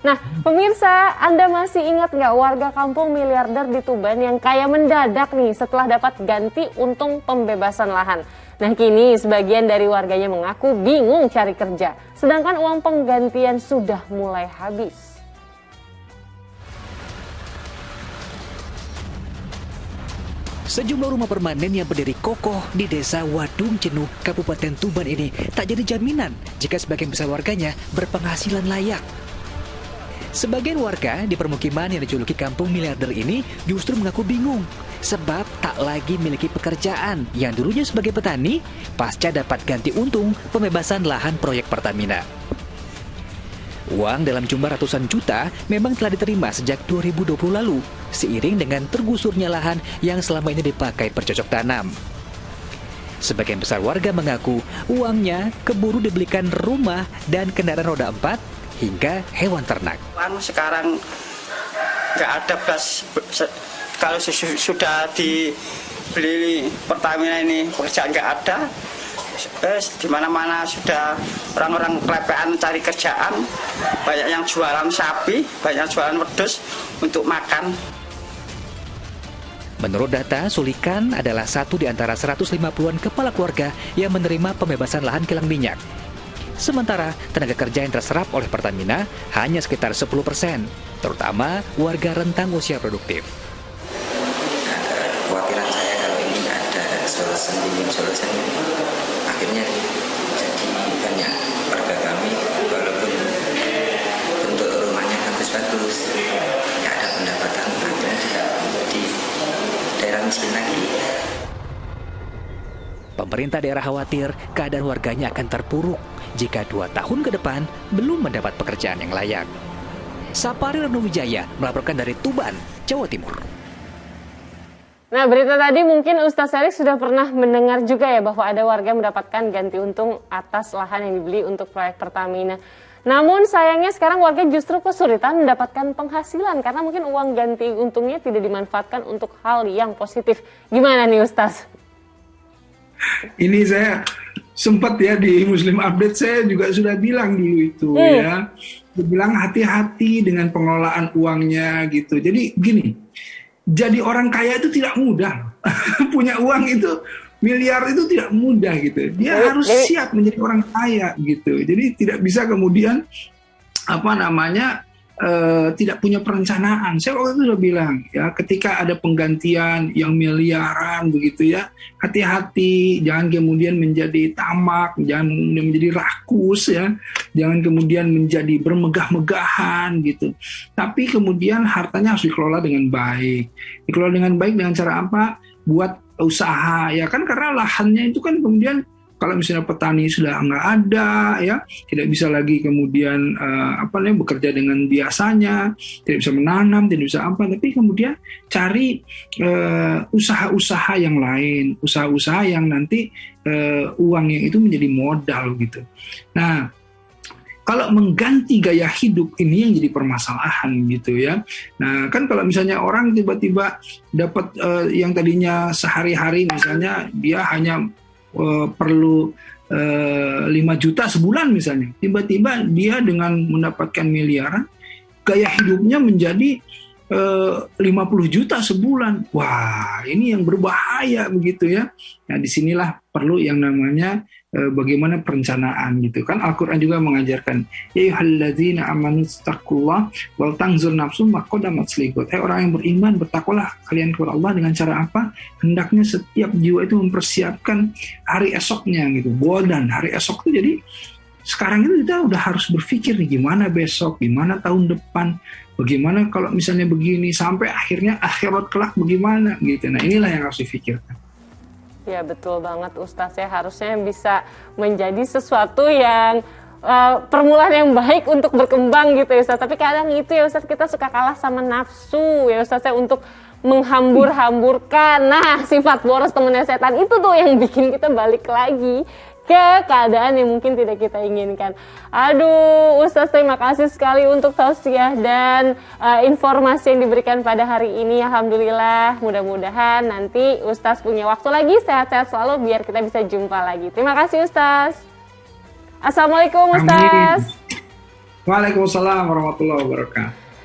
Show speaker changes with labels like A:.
A: Nah, pemirsa, Anda masih ingat nggak warga kampung miliarder di Tuban yang kaya mendadak nih setelah dapat ganti untung pembebasan lahan? Nah, kini sebagian dari warganya mengaku bingung cari kerja, sedangkan uang penggantian sudah mulai habis.
B: Sejumlah rumah permanen yang berdiri kokoh di desa Wadung Jenuh, Kabupaten Tuban ini tak jadi jaminan jika sebagian besar warganya berpenghasilan layak. Sebagian warga di permukiman yang dijuluki kampung miliarder ini justru mengaku bingung sebab tak lagi memiliki pekerjaan yang dulunya sebagai petani pasca dapat ganti untung pembebasan lahan proyek Pertamina. Uang dalam jumlah ratusan juta memang telah diterima sejak 2020 lalu, seiring dengan tergusurnya lahan yang selama ini dipakai bercocok tanam. Sebagian besar warga mengaku uangnya keburu dibelikan rumah dan kendaraan roda 4 hingga hewan ternak.
C: Sekarang nggak ada beras, kalau sudah dibeli Pertamina ini pekerjaan nggak ada. Di mana-mana sudah orang-orang kelepean cari kerjaan, banyak yang jualan sapi, banyak jualan wedhus untuk makan.
B: Menurut data, Sulikan adalah satu di antara 150-an kepala keluarga yang menerima pembebasan lahan kilang minyak. Sementara tenaga kerja yang terserap oleh Pertamina hanya sekitar 10%, terutama warga rentang usia produktif.
D: Kekhawatiran saya kalau ini nggak ada solusi, akhirnya jadi banyak warga kami walaupun bentuk rumahnya bagus-bagus nggak ada pendapatan, akhirnya juga menjadi daerah miskin lagi.
B: Pemerintah daerah khawatir keadaan warganya akan terpuruk jika 2 tahun ke depan belum mendapat pekerjaan yang layak. Sapari Renuwijaya melaporkan dari Tuban, Jawa Timur.
A: Nah, berita tadi mungkin Ustaz Felix sudah pernah mendengar juga ya bahwa ada warga mendapatkan ganti untung atas lahan yang dibeli untuk proyek Pertamina. Namun sayangnya sekarang warga justru kesulitan mendapatkan penghasilan karena mungkin uang ganti untungnya tidak dimanfaatkan untuk hal yang positif. Gimana nih Ustaz?
E: Ini saya sempat ya di Muslim Update saya juga sudah bilang dulu itu ya. Saya bilang hati-hati dengan pengelolaan uangnya gitu. Jadi gini, jadi orang kaya itu tidak mudah. Punya uang itu miliar itu tidak mudah gitu. Dia harus siap menjadi orang kaya gitu. Jadi tidak bisa kemudian tidak punya perencanaan. Saya waktu itu sudah bilang ya, ketika ada penggantian yang miliaran begitu ya, hati-hati, jangan kemudian menjadi tamak, jangan kemudian menjadi rakus ya, jangan kemudian menjadi bermegah-megahan gitu. Tapi kemudian hartanya harus dikelola dengan baik. Dikelola dengan baik dengan cara apa? Buat usaha ya kan, karena lahannya itu kan kemudian kalau misalnya petani sudah nggak ada, ya tidak bisa lagi kemudian bekerja dengan biasanya, tidak bisa menanam, tidak bisa apa, tapi kemudian cari usaha-usaha yang lain, usaha-usaha yang nanti uangnya itu menjadi modal gitu. Nah, kalau mengganti gaya hidup ini yang jadi permasalahan gitu ya. Nah kan kalau misalnya orang tiba-tiba dapat yang tadinya sehari-hari misalnya dia hanya perlu 5 juta sebulan misalnya, tiba-tiba dia dengan mendapatkan miliaran gaya hidupnya menjadi 50 juta sebulan. Wah, ini yang berbahaya begitu ya. Nah, disinilah perlu yang namanya bagaimana perencanaan gitu kan. Al-Quran juga mengajarkan, ya ayyuhalladzina amanu taqullaha wal tanzur nafsum ma qaddamat lighad. Orang yang beriman, bertakwalah kalian kepada Allah dengan cara apa? Hendaknya setiap jiwa itu mempersiapkan hari esoknya gitu. Godan hari esok itu, jadi sekarang itu kita udah harus berpikir nih, gimana besok, gimana tahun depan, bagaimana kalau misalnya begini, sampai akhirnya akhirat kelak bagaimana gitu. Nah, inilah yang harus difikirkan.
A: Ya betul banget Ustaz, ya harusnya bisa menjadi sesuatu yang permulaan yang baik untuk berkembang gitu ya Ustaz. Tapi kadang itu ya Ustaz, kita suka kalah sama nafsu ya Ustaz ya, untuk menghambur-hamburkan. Nah, sifat boros temennya setan itu tuh yang bikin kita balik lagi ke keadaan yang mungkin tidak kita inginkan. Aduh, Ustaz, terima kasih sekali untuk tausiah dan informasi yang diberikan pada hari ini. Alhamdulillah, mudah-mudahan nanti Ustaz punya waktu lagi, sehat-sehat selalu biar kita bisa jumpa lagi. Terima kasih Ustaz. Assalamualaikum Ustaz.
E: Amin. Waalaikumsalam warahmatullahi wabarakatuh.